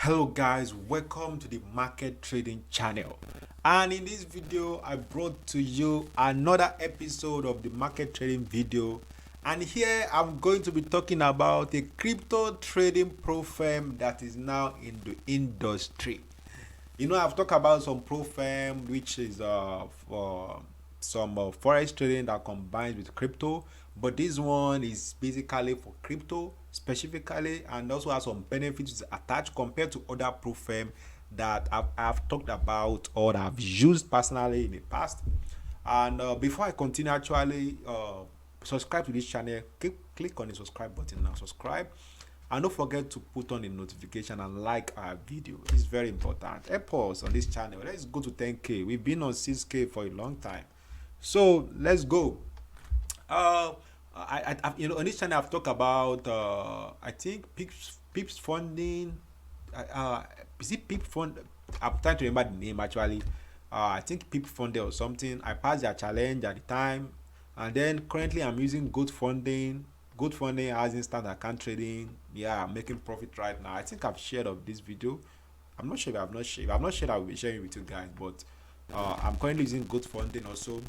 Hello guys, welcome to the market trading channel, and in this video I brought to you another episode of the market trading video. And here I'm going to be talking about a crypto trading pro firm that is now in the industry. I've talked about some pro firm which is for some forex trading that combines with crypto, but this one is basically for crypto specifically, and also has some benefits attached compared to other pro firm that I've talked about or that I've used personally in the past. And before I continue, actually, subscribe to this channel. Click on the subscribe button now. Subscribe, and don't forget to put on the notification and like our video. It's very important. Help us on this channel. Let's go to 10K. We've been on 6K for a long time, so let's go. Uh, on this channel I've talked about I think Pips funding. Uh, is it Pip fund? I'm trying to remember the name actually. I think Pip funded or something. I passed their challenge at the time, and then currently I'm using Good Funding. Good Funding has instant account trading. Yeah, I'm making profit right now. I think I've shared of this video. I'm not sure if I've not shared. If I've not shared, I will be sharing with you guys. But I'm currently using Good Funding also.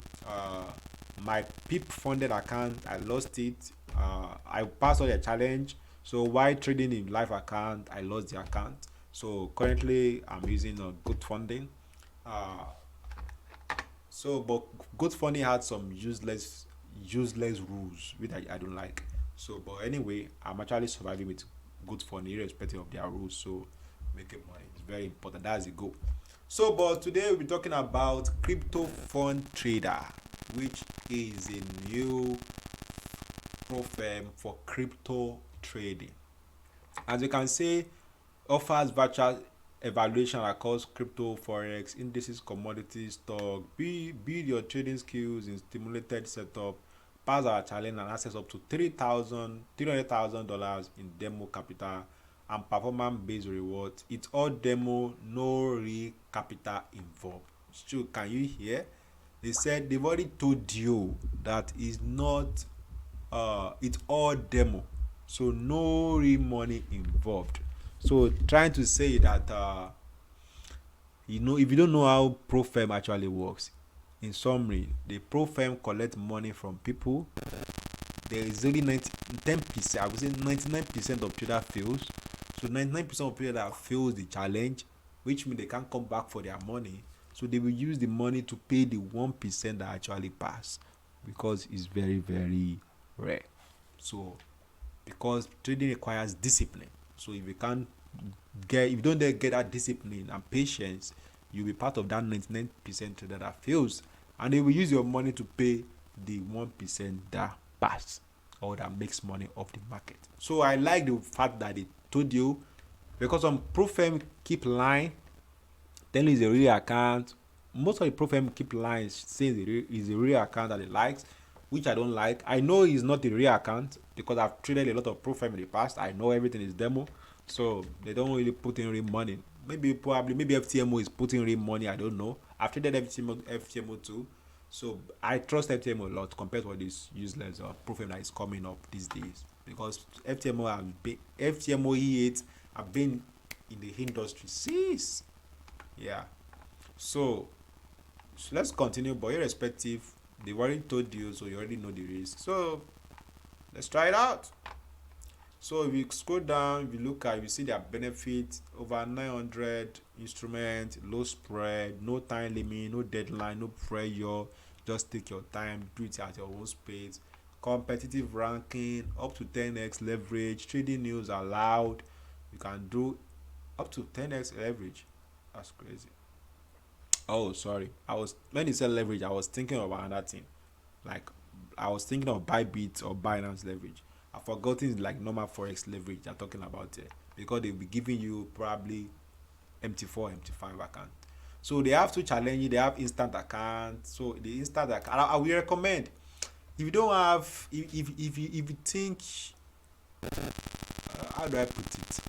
My PIP funded account, I lost it. I passed all the challenge. So while trading in live account, I lost the account. So currently, I'm using Good Funding. Uh, but Good Funding had some useless rules which I don't like. So, but anyway, I'm actually surviving with Good Funding irrespective of their rules. So, making money is very important. That's the goal. So, but today we'll be talking about Crypto Fund Trader, which is a new pro firm for crypto trading. As you can see, offers virtual evaluation across crypto, forex, indices, commodities, stock. Build your trading skills in stimulated setup. Pass our challenge and access up to $300,000 in demo capital and performance-based rewards. It's all demo, no real capital involved. Stu, can you hear? They said they've already told you that is not it's all demo, so no real money involved. So trying to say that if you don't know how pro firm actually works, in summary, the pro firm collect money from people. There is only 10%, I would say 99% of trader fails. So 99% of people that fails the challenge, which means they can't come back for their money. So they will use the money to pay the 1% that actually pass, because it's very, very rare. So because trading requires discipline. So if you don't get that discipline and patience, you'll be part of that 99% trader that fails, and they will use your money to pay the 1% that pass or that makes money off the market. So I like the fact that they told you, because some pro firm keep lying, telling it's a real account. Most of the pro firm keep lying, saying it's a real account that they likes, which I don't like. I know it's not a real account because I've traded a lot of pro firm in the past. I know everything is demo, so they don't really put in real money. Maybe FTMO is putting real money. I don't know. I've traded FTMO too, so I trust FTMO a lot compared to this useless pro firm that is coming up these days. Because FTMO E8 have been in the industry since. Yeah. So let's continue, but irrespective, they've already told you, so you already know the risk. So let's try it out. So if you scroll down, if you look at, you see their benefits: over 900 instruments, low spread, no time limit, no deadline, no pressure. Just take your time, do it at your own pace. Competitive ranking, up to 10x leverage, trading news allowed. You can do up to 10x leverage. That's crazy. Oh, sorry. When you said leverage, I was thinking of another thing. Like, I was thinking of Bybit or Binance leverage. I've forgotten like normal forex leverage they're talking about it, because they'll be giving you probably MT4, MT5 account. So they have to challenge you. They have instant account. So the instant account, I will recommend, if you don't have, if you think, how do I put it?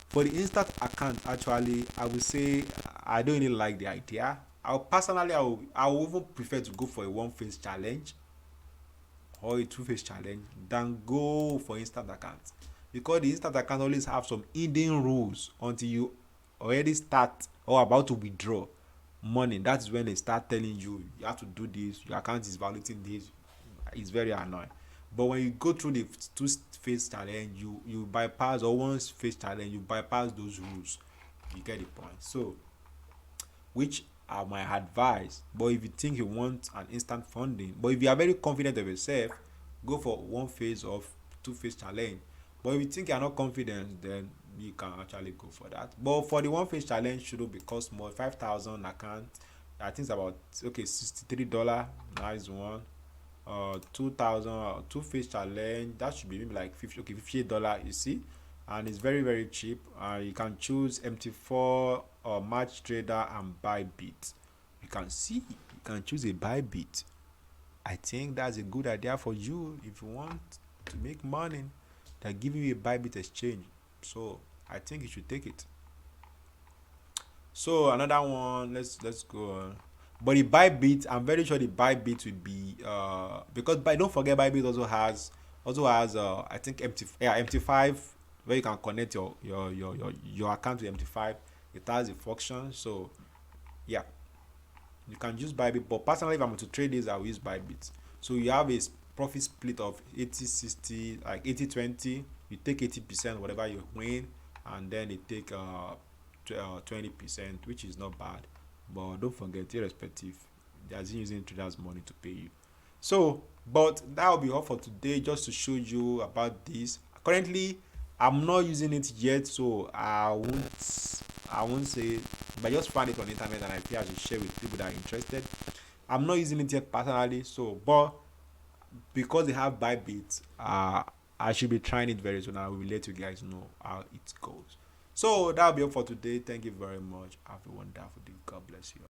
For the instant account, actually, I would say I don't really like the idea. I will even prefer to go for a one phase challenge or a two-phase challenge than go for instant account, because the instant account always have some hidden rules until you already start or about to withdraw money, that's when they start telling you you have to do this, your account is violating this. It's very annoying. But when you go through the two phase challenge, you bypass, or one phase challenge, you bypass those rules. You get the point. So which are my advice. But if you think you want an instant funding, but if you are very confident of yourself, go for one phase of two phase challenge. But if you think you are not confident, then you can actually go for that. But for the one phase challenge, shouldn't be cost more. 5,000 account, I think it's about okay $63. Nice one. 2,000 two phase challenge, that should be maybe like 50, okay, $58, you see. And it's very very cheap. You can choose MT4 or match trader and buy bit. You can see you can choose a buy bit. I think that's a good idea for you if you want to make money. They're giving you a buy bit exchange, so I think you should take it. So another one, let's go on. But the Bybit, I'm very sure the Bybit will be because by don't forget Bybit also has I think MT5, where you can connect your account to MT5. It has a function, so yeah, you can use Bybit. But personally, if I'm to trade this, I will use Bybit. So you have a profit split of 80-60, like 80-20. You take 80% whatever you win, and then they take 20%, which is not bad. But don't forget, irrespective, they are still using traders' money to pay you. So, but that will be all for today, just to show you about this. Currently, I'm not using it yet, so I won't say, but I just found it on the internet and I feel I should share with people that are interested. I'm not using it yet personally, so but because they have Bybit, I should be trying it very soon. I will let you guys know how it goes. So that'll be all for today. Thank you very much. Have a wonderful day. God bless you.